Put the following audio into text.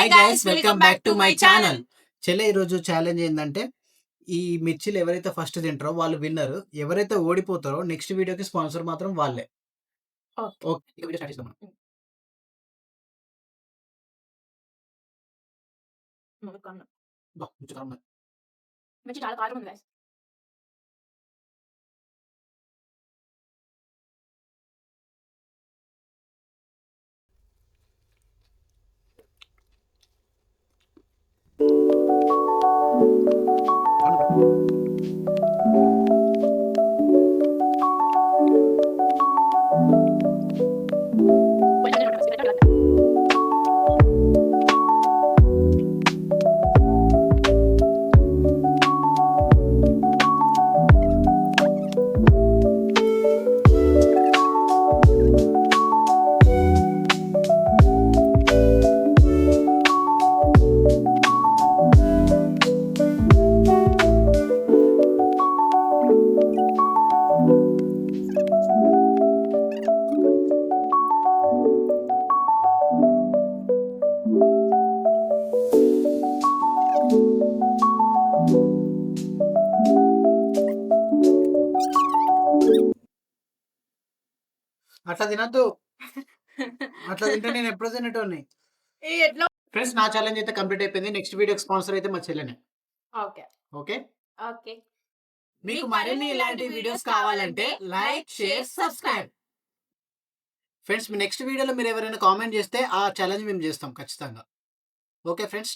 Hi guys, welcome back to my channel. చెల్లె ఈరోజు challenge ఏంటంటే ఈ మిర్చిలు ఎవరైతే ఫస్ట్ తింటారో వాళ్ళు విన్నర్, ఎవరైతే ఓడిపోతారో నెక్స్ట్ వీడియోకి స్పాన్సర్ మాత్రం వాళ్ళే. ఓకే, ఇక వీడియో స్టార్ట్ చేద్దాం. బా, మిర్చి కారం ఉంది. మిర్చి చాలా కారం ఉంది గైస్. అట్లా తినద్దు, అట్లా తింటే నేను ఎప్పుడు తినేటోని. ఎట్లా? ఫ్రెండ్స్, నా ఛాలెంజ్ అయితే కంప్లీట్ అయిపోయింది. నెక్స్ట్ వీడియోకి స్పాన్సర్ అయితే మా చెల్లెనే. Okay okay, okay. మీకు మరిన్ని ఇలాంటి వీడియోస్ కావాలంటే లైక్, షేర్, సబ్స్క్రైబ్. ఫ్రెండ్స్, మీ నెక్స్ట్ వీడియోలో మీరు ఎవరైనా కామెంట్ చేస్తే ఆ ఛాలెంజ్ మేము చేస్తాం ఖచ్చితంగా. Okay friends.